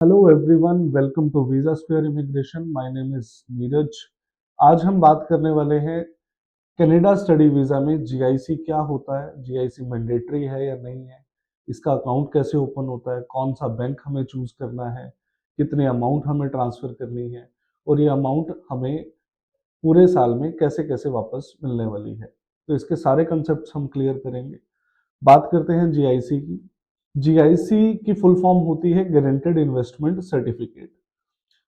Hello everyone, welcome to visa square immigration. My name is Neeraj. आज हम बात करने वाले हैं कनाडा स्टडी वीजा में जीआईसी क्या होता है, जीआईसी मैंडेटरी है या नहीं है, इसका अकाउंट कैसे ओपन होता है, कौन सा बैंक हमें चूज करना है, कितने अमाउंट हमें ट्रांसफर करनी है और ये अमाउंट हमें पूरे साल में कैसे कैसे वापस मिलने वाली है। तो इसके सारे कंसेप्ट हम क्लियर करेंगे। बात करते हैं जीआईसी की। जीआईसी की फुल फॉर्म होती है guaranteed investment certificate.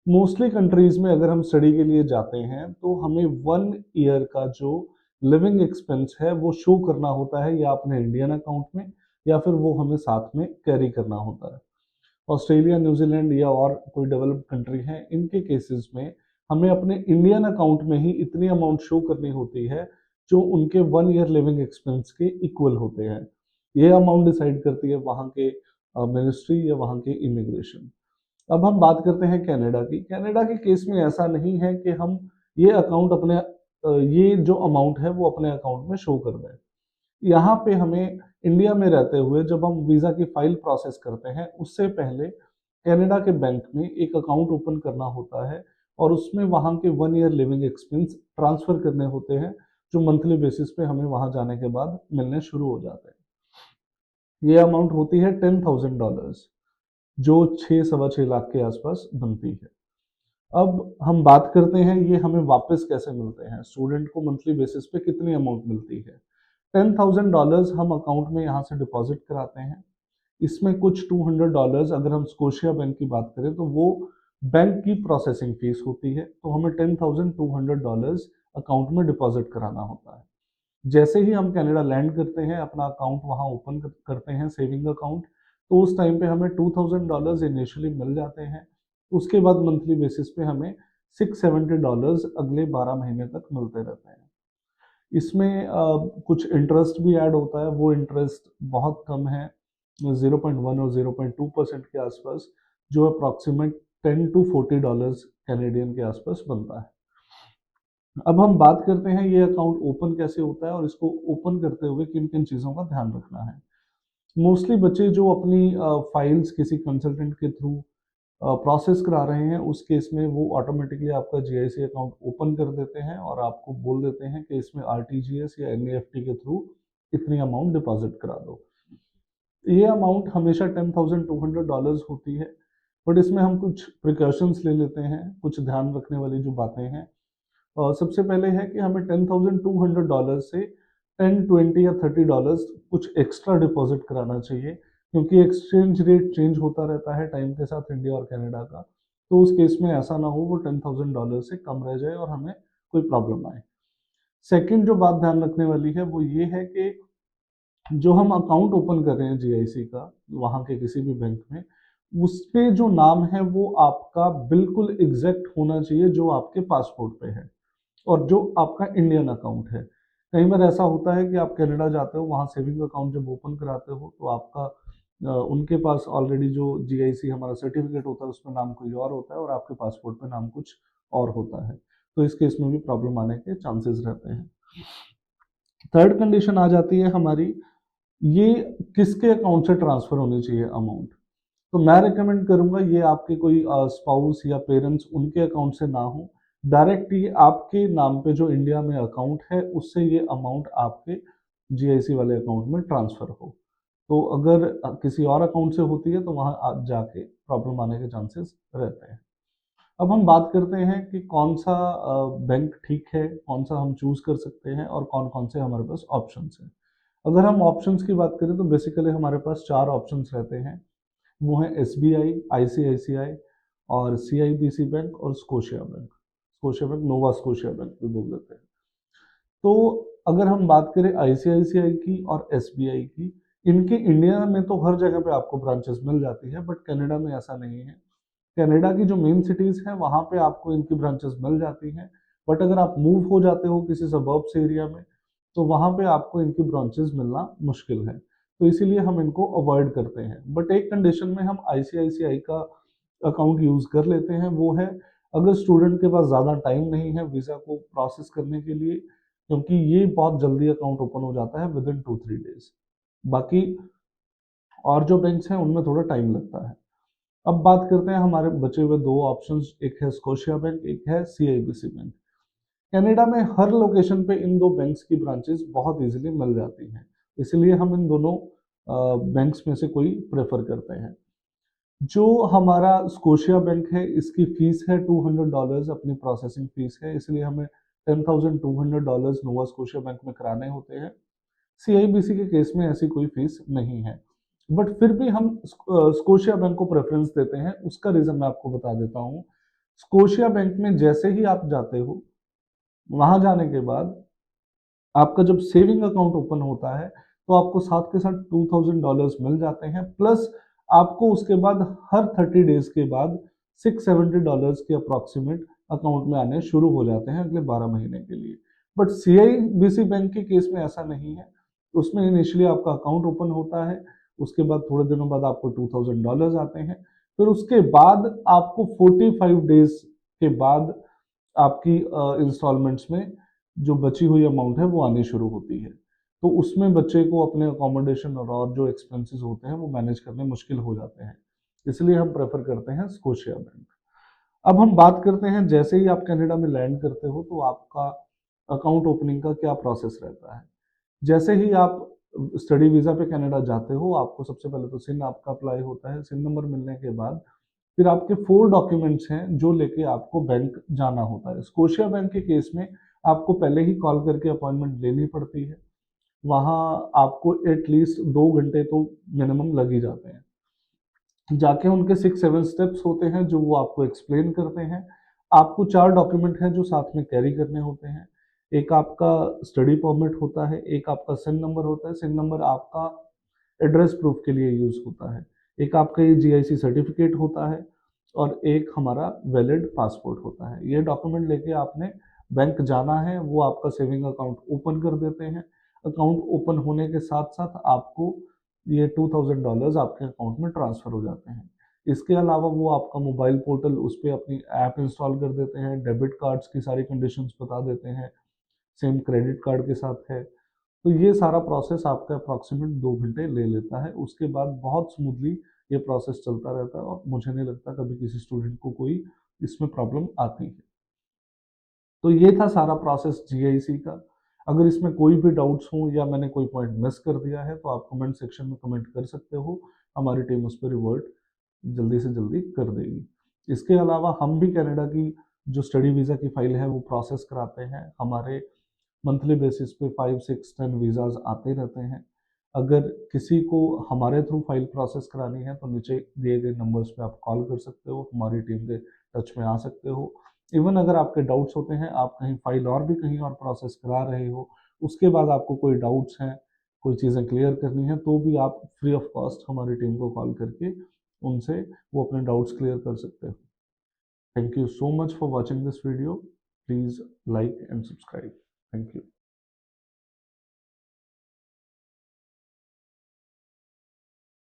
Mostly countries में अगर हम स्टडी के लिए जाते हैं तो हमें 1 ईयर का जो लिविंग एक्सपेंस है वो शो करना होता है, या अपने इंडियन अकाउंट में या फिर वो हमें साथ में कैरी करना होता है। ऑस्ट्रेलिया, न्यूजीलैंड या और कोई डेवलप्ड कंट्री है, इनके केसेस में हमें अपने इंडियन अकाउंट में ही इतनी अमाउंट शो करनी होती है जो उनके 1 ईयर लिविंग एक्सपेंस के इक्वल होते हैं। ये अमाउंट डिसाइड करती है वहाँ के मिनिस्ट्री या वहाँ के इमिग्रेशन। अब हम बात करते हैं कनाडा की। कनाडा के केस में ऐसा नहीं है कि हम ये अकाउंट अपने ये जो अमाउंट है वो अपने अकाउंट में शो कर दें। यहाँ पे हमें इंडिया में रहते हुए जब हम वीज़ा की फाइल प्रोसेस करते हैं उससे पहले कनाडा के बैंक में एक अकाउंट ओपन करना होता है और उसमें वहाँ के 1 ईयर लिविंग एक्सपेंस ट्रांसफ़र करने होते हैं, जो मंथली बेसिस पे हमें वहाँ जाने के बाद मिलने शुरू हो जाते हैं। ये अमाउंट होती है $10,000, जो 6 सवा 6 लाख के आसपास बनती है। अब हम बात करते हैं ये हमें वापस कैसे मिलते हैं, स्टूडेंट को मंथली बेसिस पे कितनी अमाउंट मिलती है। $10,000 हम अकाउंट में यहाँ से डिपॉजिट कराते हैं। इसमें कुछ $200 अगर हम स्कोशिया बैंक की बात करें तो वो बैंक की प्रोसेसिंग फीस होती है, तो हमें $10,200 अकाउंट में डिपॉजिट कराना होता है। जैसे ही हम कनाडा लैंड करते हैं, अपना अकाउंट वहाँ ओपन करते हैं, सेविंग अकाउंट, तो उस टाइम पे हमें $2,000 इनिशियली मिल जाते हैं। उसके बाद मंथली बेसिस पे हमें $670 अगले 12 महीने तक मिलते रहते हैं। इसमें कुछ इंटरेस्ट भी ऐड होता है, वो इंटरेस्ट बहुत कम है, 0.1 और 0.2% के आसपास, जो अप्रॉक्सीमेट $10 to $40 कैनेडियन के आसपास बनता है। अब हम बात करते हैं ये अकाउंट ओपन कैसे होता है और इसको ओपन करते हुए किन किन चीज़ों का ध्यान रखना है। मोस्टली बच्चे जो अपनी फाइल्स किसी कंसल्टेंट के थ्रू प्रोसेस करा रहे हैं, उस केस में वो ऑटोमेटिकली आपका जीआईसी अकाउंट ओपन कर देते हैं और आपको बोल देते हैं कि इसमें आरटीजीएस या एनईएफटी के थ्रू इतनी अमाउंट डिपॉजिट करा दो। ये अमाउंट हमेशा $10,200 होती है, बट इसमें हम कुछ प्रिकॉशंस ले लेते हैं, कुछ ध्यान रखने वाली जो बातें हैं। सबसे पहले है कि हमें $10,200 से 10, 20 या $30 कुछ एक्स्ट्रा डिपॉजिट कराना चाहिए, क्योंकि एक्सचेंज रेट चेंज होता रहता है टाइम के साथ इंडिया और कनाडा का। तो उस केस में ऐसा ना हो वो $10,000 से कम रह जाए और हमें कोई प्रॉब्लम आए। सेकंड जो बात ध्यान रखने वाली है वो ये है कि जो हम अकाउंट ओपन कर रहे हैं जीआईसी का वहाँ के किसी भी बैंक में, उसपे जो नाम है वो आपका बिल्कुल एग्जैक्ट होना चाहिए जो आपके पासपोर्ट पे है और जो आपका इंडियन अकाउंट है। कई बार ऐसा होता है कि आप कनाडा जाते हो, वहाँ सेविंग अकाउंट जब ओपन कराते हो तो आपका उनके पास ऑलरेडी जो जीआईसी हमारा सर्टिफिकेट होता है उसमें नाम कोई और होता है और आपके पासपोर्ट पे नाम कुछ और होता है। तो इस केस में भी प्रॉब्लम आने के चांसेस रहते हैं। थर्ड कंडीशन आ जाती है हमारी, ये किसके अकाउंट से ट्रांसफर होनी चाहिए अमाउंट। तो मैं रिकमेंड करूंगा ये आपके कोई स्पाउस या पेरेंट्स उनके अकाउंट से ना हो, डायरेक्ट ये आपके नाम पे जो इंडिया में अकाउंट है उससे ये अमाउंट आपके जीआईसी वाले अकाउंट में ट्रांसफर हो। तो अगर किसी और अकाउंट से होती है तो वहाँ आप जाके प्रॉब्लम आने के चांसेस रहते हैं। अब हम बात करते हैं कि कौन सा बैंक ठीक है, कौन सा हम चूज कर सकते हैं और कौन कौन से हमारे पास ऑप्शंस हैं। अगर हम ऑप्शंस की बात करें तो बेसिकली हमारे पास 4 ऑप्शंस रहते हैं। वो है एसबीआई, आईसीआईसीआई और सीआईबीसी बैंक और Scotia bank. Scotia bank Nova Scotia bank भी बोल देते हैं। तो अगर हम बात करें आईसीआईसीआई की और एसबीआई की, इनके इंडिया में तो हर जगह पे आपको ब्रांचेस मिल जाती है, बट कनाडा में ऐसा नहीं है। कनाडा की जो मेन सिटीज हैं वहाँ पे आपको इनकी ब्रांचेस मिल जाती हैं, बट अगर आप मूव हो जाते हो किसी सबर्ब्स एरिया में तो वहाँ पे आपको इनकी ब्रांचेस मिलना मुश्किल है। तो इसीलिए हम इनको अवॉइड करते हैं, बट एक कंडीशन में हम आईसीआईसीआई का अकाउंट यूज कर लेते हैं, वो है अगर स्टूडेंट के पास ज़्यादा टाइम नहीं है वीज़ा को प्रोसेस करने के लिए, क्योंकि ये बहुत जल्दी अकाउंट ओपन हो जाता है विद इन 2-3 डेज। बाकी और जो बैंक्स हैं उनमें थोड़ा टाइम लगता है। अब बात करते हैं हमारे बचे हुए दो ऑप्शंस, एक है स्कोशिया बैंक, एक है सीआईबीसी बैंक। कनाडा में हर लोकेशन पे इन दो बैंक्स की ब्रांचेस बहुत इजीली मिल जाती हैं, इसलिए हम इन दोनों बैंक्स में से कोई प्रेफर करते हैं। जो हमारा स्कोशिया बैंक है, इसकी फीस है $200, अपनी प्रोसेसिंग फीस है, इसलिए हमें $10,200 नोवा स्कोशिया बैंक में कराने होते हैं। सीआईबीसी के केस में ऐसी कोई फीस नहीं है, बट फिर भी हम स्कोशिया बैंक को प्रेफरेंस देते हैं। उसका रीजन मैं आपको बता देता हूँ। स्कोशिया बैंक में जैसे ही आप जाते हो, वहां जाने के बाद आपका जब सेविंग अकाउंट ओपन होता है तो आपको साथ के साथ $2,000 मिल जाते हैं, प्लस आपको उसके बाद हर 30 डेज के बाद $670 के अप्रॉक्सीमेट अकाउंट में आने शुरू हो जाते हैं अगले 12 महीने के लिए। बट सीआईबीसी बैंक के केस में ऐसा नहीं है। उसमें इनिशियली आपका अकाउंट ओपन होता है, उसके बाद थोड़े दिनों बाद आपको $2,000 आते हैं, फिर उसके बाद आपको 45 डेज के बाद आपकी इंस्टॉलमेंट्स में जो बची हुई अमाउंट है वो आनी शुरू होती है। तो उसमें बच्चे को अपने अकोमोडेशन और जो एक्सपेंसेस होते हैं वो मैनेज करने मुश्किल हो जाते हैं, इसलिए हम प्रेफर करते हैं स्कोशिया बैंक। अब हम बात करते हैं, जैसे ही आप कनाडा में लैंड करते हो तो आपका अकाउंट ओपनिंग का क्या प्रोसेस रहता है। जैसे ही आप स्टडी वीज़ा पे कनाडा जाते हो, आपको सबसे पहले तो सिन आपका अप्लाई होता है। सिन नंबर मिलने के बाद फिर आपके 4 डॉक्यूमेंट्स हैं जो लेके आपको बैंक जाना होता है। स्कोशिया बैंक के केस में आपको पहले ही कॉल करके अपॉइंटमेंट लेनी पड़ती है। वहाँ आपको एटलीस्ट 2 घंटे तो मिनिमम लग ही जाते हैं। जाके उनके 6-7 स्टेप्स होते हैं जो वो आपको एक्सप्लेन करते हैं। आपको 4 डॉक्यूमेंट हैं जो साथ में कैरी करने होते हैं। एक आपका स्टडी परमिट होता है, एक आपका सिन नंबर होता है। सिन नंबर आपका एड्रेस प्रूफ के लिए यूज़ होता है। एक आपका ये जीआईसी सर्टिफिकेट होता है और एक हमारा वैलिड पासपोर्ट होता है। ये डॉक्यूमेंट लेके आपने बैंक जाना है, वो आपका सेविंग अकाउंट ओपन कर देते हैं। अकाउंट ओपन होने के साथ-साथ आपको ये $2,000 आपके अकाउंट में ट्रांसफ़र हो जाते हैं। इसके अलावा वो आपका मोबाइल पोर्टल, उस पे अपनी ऐप इंस्टॉल कर देते हैं, डेबिट कार्ड्स की सारी कंडीशंस बता देते हैं, सेम क्रेडिट कार्ड के साथ है। तो ये सारा प्रोसेस आपका अप्रॉक्सीमेट 2 घंटे ले लेता है। उसके बाद बहुत स्मूथली ये प्रोसेस चलता रहता है और मुझे नहीं लगता कभी किसी स्टूडेंट को कोई इसमें प्रॉब्लम आती है। तो ये था सारा प्रोसेस जीआईसी का। अगर इसमें कोई भी डाउट्स हों या मैंने कोई पॉइंट मिस कर दिया है तो आप कमेंट सेक्शन में कमेंट कर सकते हो। हमारी टीम उस पर रिवर्ट जल्दी से जल्दी कर देगी। इसके अलावा हम भी कनाडा की जो स्टडी वीज़ा की फ़ाइल है वो प्रोसेस कराते हैं। हमारे मंथली बेसिस पे 5, 6, 10 वीज़ाज़ आते रहते हैं। अगर किसी को हमारे थ्रू फ़ाइल प्रोसेस करानी है तो नीचे दिए गए नंबर्स पे आप कॉल कर सकते हो, हमारी टीम के टच में आ सकते हो। इवन अगर आपके डाउट्स होते हैं, आप कहीं फ़ाइल और भी कहीं और प्रोसेस करा रहे हो, उसके बाद आपको कोई डाउट्स हैं, कोई चीज़ें क्लियर करनी है, तो भी आप फ्री ऑफ कॉस्ट हमारी टीम को कॉल करके उनसे वो अपने डाउट्स क्लियर कर सकते हो। Thank you so much for watching this video. Please like and subscribe. Thank you.